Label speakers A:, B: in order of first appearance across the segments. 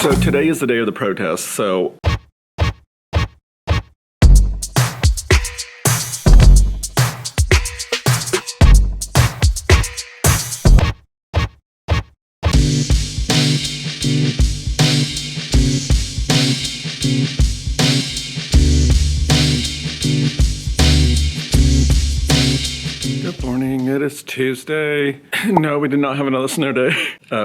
A: So today is the day of the protest, so good morning, it is Tuesday. No, we did not have another snow day.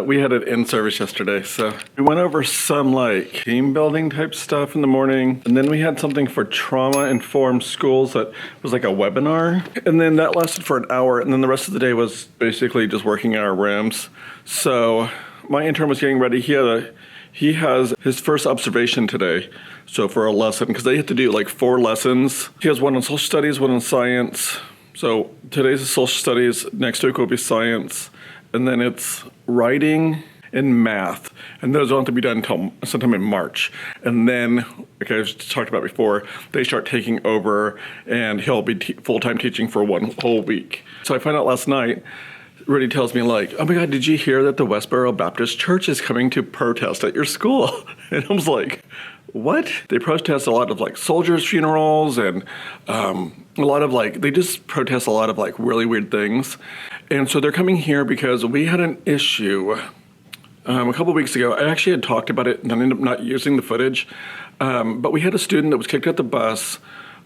A: We had an in-service yesterday, so we went over some like team building type stuff in the morning, and then we had something for trauma-informed schools that was like a webinar, and then that lasted for an hour, and then the rest of the day was basically just working in our rooms. So my intern was getting ready. He has his first observation today, so for a lesson, because they have to do like 4 lessons. He has one on social studies, one on science. So today's is social studies, next week will be science, and then it's writing and math. And those don't have to be done until sometime in March. And then, like I talked about before, they start taking over and he'll be full-time teaching for 1 whole week. So I found out last night, Rudy tells me like, oh my God, did you hear that the Westboro Baptist Church is coming to protest at your school? And I was like, what? They protest a lot of like soldiers' funerals and a lot of like, they just protest a lot of like really weird things. And so they're coming here because we had an issue a couple weeks ago. I actually had talked about it and I ended up not using the footage. But we had a student that was kicked out the bus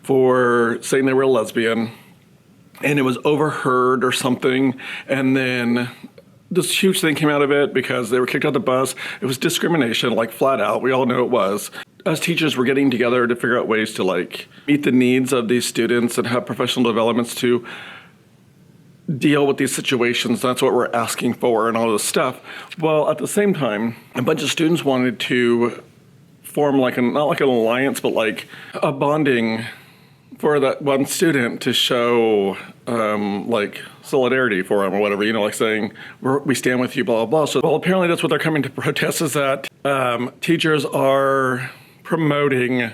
A: for saying they were a lesbian, and it was overheard or something. And then this huge thing came out of it because they were kicked out the bus. It was discrimination, like flat out. We all know it was. Us teachers were getting together to figure out ways to like meet the needs of these students and have professional developments to deal with these situations. That's what we're asking for and all this stuff. Well, at the same time, a bunch of students wanted to form like not like an alliance, but like a bonding for that one student to show like solidarity for him or whatever, you know, like saying, we stand with you, blah, blah, blah. So, well, apparently that's what they're coming to protest, is that teachers are promoting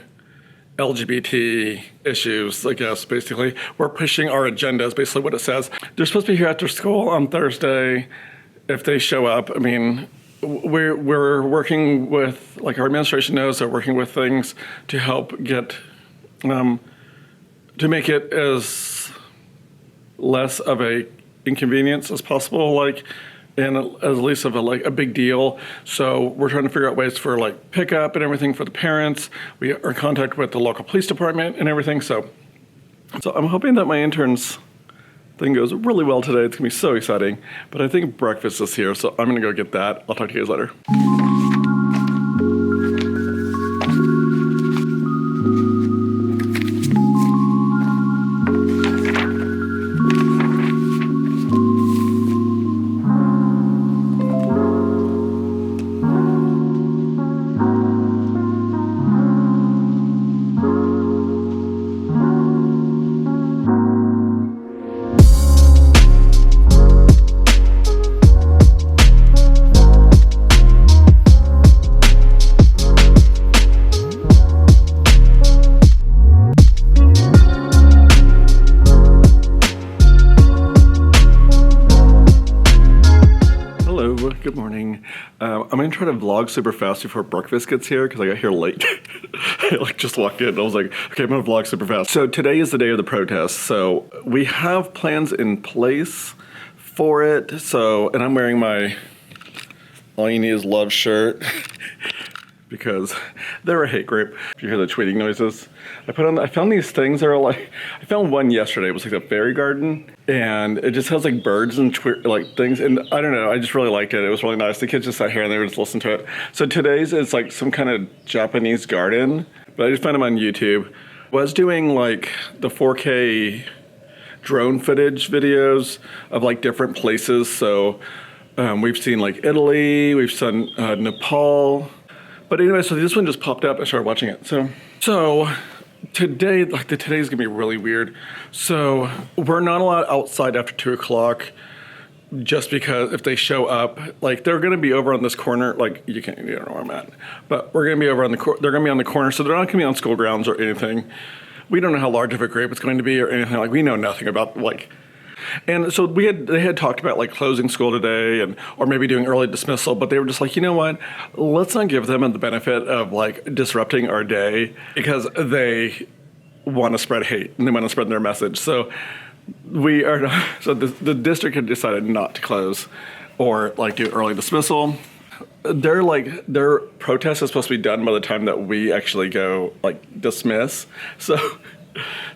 A: LGBT issues, I guess, basically. We're pushing our agenda is basically what it says. They're supposed to be here after school on Thursday if they show up. I mean, we're working with, like our administration knows, they're working with things to help get, to make it as less of a inconvenience as possible, like, and as least of a big deal. So we're trying to figure out ways for like pickup and everything for the parents. We are in contact with the local police department and everything. So I'm hoping that my intern's thing goes really well today. It's gonna be so exciting. But I think breakfast is here, so I'm gonna go get that. I'll talk to you guys later. Good morning. I'm gonna try to vlog super fast before breakfast gets here because I got here late. I like just walked in and I was like, okay, I'm gonna vlog super fast. So today is the day of the protest. So we have plans in place for it. So, and I'm wearing my All You Need Is Love shirt because they're a hate group. If you hear the tweeting noises, I found these things that are like, I found one yesterday. It was like a fairy garden, and it just has like birds and like things. And I don't know, I just really liked it. It was really nice. The kids just sat here and they were just listening to it. So today's is like some kind of Japanese garden, but I just found them on YouTube. Was doing like the 4K drone footage videos of like different places. So we've seen like Italy, we've seen Nepal. But anyway, so this one just popped up and I started watching it. So today, today's gonna be really weird. So we're not allowed outside after 2 o'clock just because if they show up, like they're gonna be over on this corner, like you don't know where I'm at, but we're gonna be over on they're gonna be on the corner, so they're not gonna be on school grounds or anything. We don't know how large of a group it's going to be or anything. Like we know nothing about like And so they had talked about like closing school today or maybe doing early dismissal, but they were just like, you know what? Let's not give them the benefit of like disrupting our day because they want to spread hate and they want to spread their message. So we are not, so the district had decided not to close or like do early dismissal. Their protest is supposed to be done by the time that we actually go like dismiss. So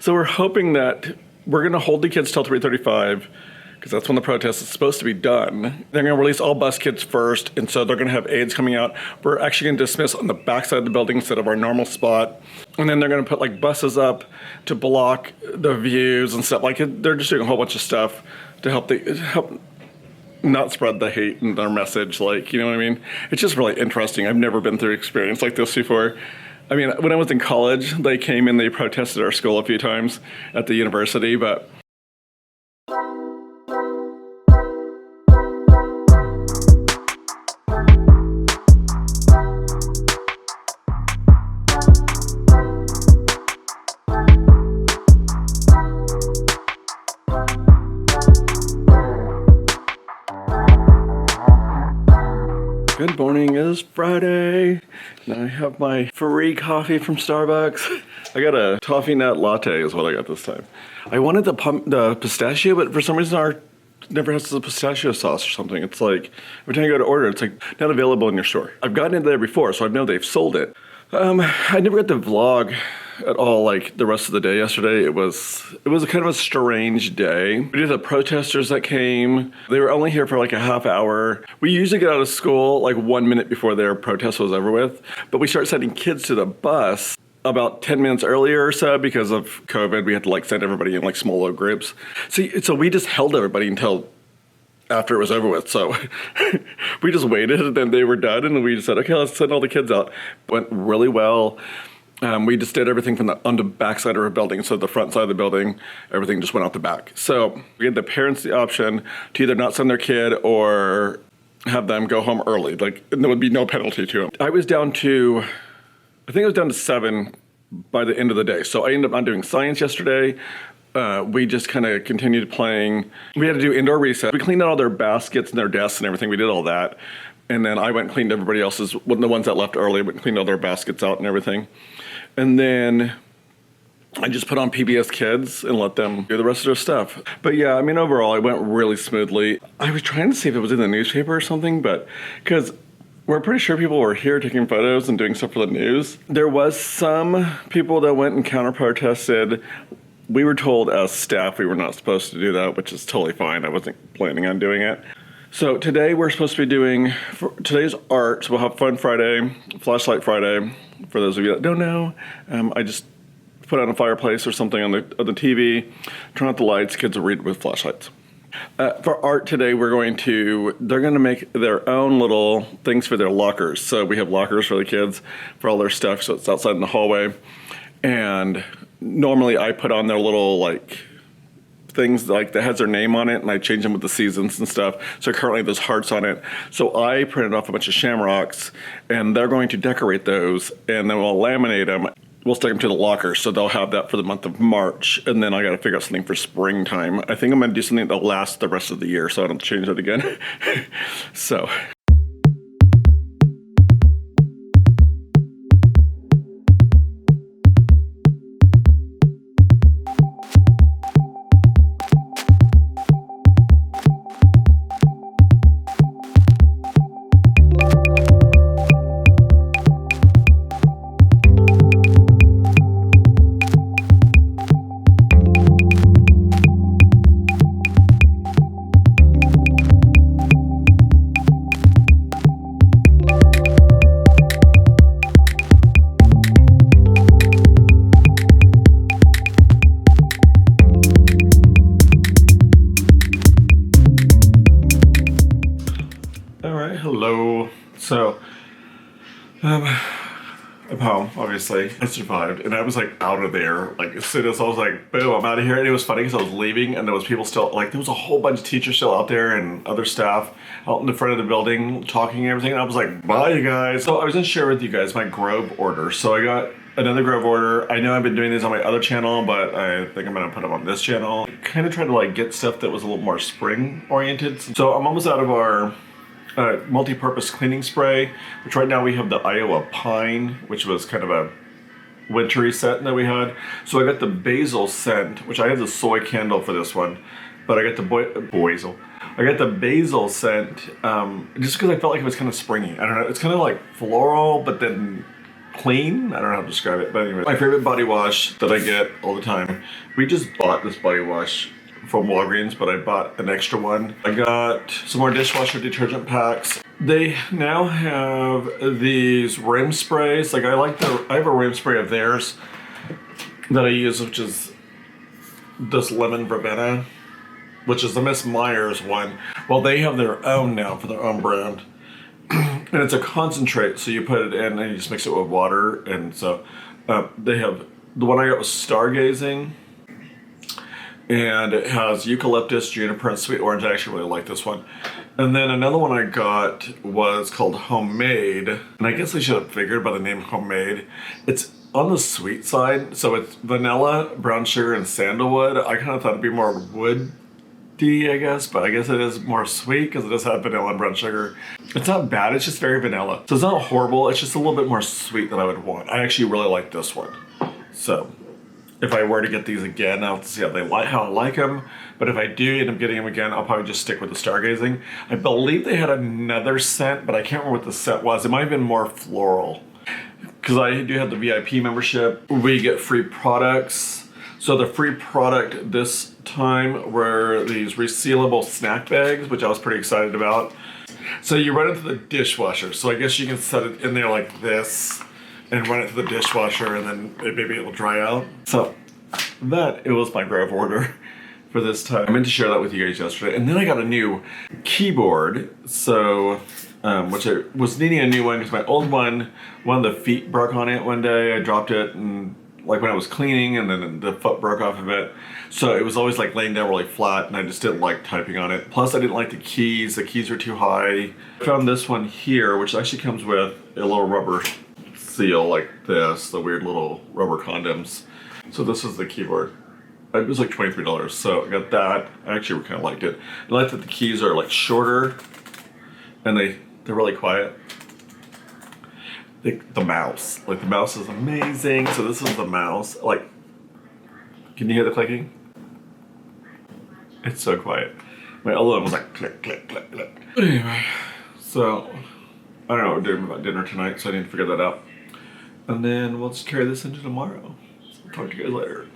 A: we're hoping that we're going to hold the kids till 3:35 because that's when the protest is supposed to be done. They're going to release all bus kids first, and so they're going to have aides coming out. We're actually going to dismiss on the backside of the building instead of our normal spot. And then they're going to put like buses up to block the views and stuff. Like they're just doing a whole bunch of stuff to help not spread the hate in their message. Like, you know what I mean? It's just really interesting. I've never been through an experience like this before. I mean, when I was in college, they came and they protested our school a few times at the university, but good morning, it is Friday, and I have my free coffee from Starbucks. I got a toffee nut latte is what I got this time. I wanted the pistachio, but for some reason our never has the pistachio sauce or something. It's like, every time you go to order, it's like not available in your store. I've gotten it there before, so I know they've sold it. I never got to vlog at all like the rest of the day yesterday. It was a kind of a strange day. We did the protesters that came. They were only here for like a half hour. We usually get out of school like 1 minute before their protest was over with, but we started sending kids to the bus about 10 minutes earlier or so because of COVID. We had to like send everybody in like smaller groups. So we just held everybody until after it was over with. So we just waited and then they were done and we just said, okay, let's send all the kids out. Went really well. We just did everything on the back side of our building. So the front side of the building, everything just went out the back. So we had the parents the option to either not send their kid or have them go home early. Like there would be no penalty to them. I think it was down to 7 by the end of the day. So I ended up not doing science yesterday. We just kind of continued playing. We had to do indoor recess. We cleaned out all their baskets and their desks and everything. We did all that. And then I went and cleaned everybody else's, the ones that left early, went and cleaned all their baskets out and everything. And then I just put on PBS Kids and let them do the rest of their stuff. But yeah, I mean, overall, it went really smoothly. I was trying to see if it was in the newspaper or something, but because we're pretty sure people were here taking photos and doing stuff for the news. There was some people that went and counter-protested. We were told as staff we were not supposed to do that, which is totally fine. I wasn't planning on doing it. So today we're supposed to be doing, today's art, so we'll have Fun Friday, Flashlight Friday. For those of you that don't know, I just put on a fireplace or something on the TV, turn out the lights, kids will read with flashlights. For art today, they're going to make their own little things for their lockers. So we have lockers for the kids for all their stuff, so it's outside in the hallway. And normally I put on their little like things like that has their name on it and I change them with the seasons and stuff. So currently there's hearts on it. So I printed off a bunch of shamrocks and they're going to decorate those and then we'll laminate them. We'll stick them to the locker, so they'll have that for the month of March, and then I got to figure out something for springtime. I think I'm going to do something that'll last the rest of the year, so I don't change it again. So. Hello. So, I'm home, obviously. I survived, and I was like out of there. Like as soon as I was like, boom, I'm out of here. And it was funny because I was leaving, and there was people still, like there was a whole bunch of teachers still out there and other staff out in the front of the building talking and everything. And I was like, bye, you guys. So I was gonna share with you guys my Grove order. So I got another Grove order. I know I've been doing these on my other channel, but I think I'm gonna put them on this channel. Kind of try to like get stuff that was a little more spring oriented. So I'm almost out of our multi-purpose cleaning spray, which right now we have the Iowa Pine, which was kind of a wintry scent that we had. So I got the basil scent, which I have the soy candle for this one, but I got the basil. I got the basil scent just because I felt like it was kind of springy. I don't know. It's kind of like floral, but then clean. I don't know how to describe it, but anyway. My favorite body wash that I get all the time. We just bought this body wash from Walgreens, but I bought an extra one. I got some more dishwasher detergent packs. They now have these rim sprays. Like I have a rim spray of theirs that I use, which is this lemon verbena, which is the Miss Myers one. Well, they have their own now for their own brand. And it's a concentrate, so you put it in and you just mix it with water. And so they have, the one I got was Stargazing. And it has eucalyptus, juniper, and sweet orange. I actually really like this one. And then another one I got was called Homemade. And I guess I should have figured by the name Homemade. It's on the sweet side. So it's vanilla, brown sugar, and sandalwood. I kind of thought it'd be more woody, I guess. But I guess it is more sweet because it does have vanilla and brown sugar. It's not bad. It's just very vanilla. So it's not horrible. It's just a little bit more sweet than I would want. I actually really like this one. So if I were to get these again, I'll see how I like them. But if I do end up getting them again, I'll probably just stick with the Stargazing. I believe they had another scent, but I can't remember what the scent was. It might have been more floral. Because I do have the VIP membership. We get free products. So the free product this time were these resealable snack bags, which I was pretty excited about. So you run it to the dishwasher. So I guess you can set it in there like this and run it to the dishwasher, and then maybe it'll dry out. So it was my Grove order for this time. I meant to share that with you guys yesterday. And then I got a new keyboard, so which I was needing a new one because my old one of the feet broke on it one day. I dropped it and like when I was cleaning, and then the foot broke off of it. So it was always like laying down really flat, and I just didn't like typing on it. Plus I didn't like the keys. The keys were too high. I found this one here, which actually comes with a little rubber seal like this, the weird little rubber condoms. So this is the keyboard. It was like $23, so I got that. I actually kind of liked it. I like that the keys are like shorter, and they're really quiet. The mouse is amazing. So this is the mouse. Like, can you hear the clicking? It's so quiet. My other one was like click, click, click, click. But anyway, so I don't know what we're doing about dinner tonight, so I need to figure that out. And then we'll just carry this into tomorrow. So talk to you guys later.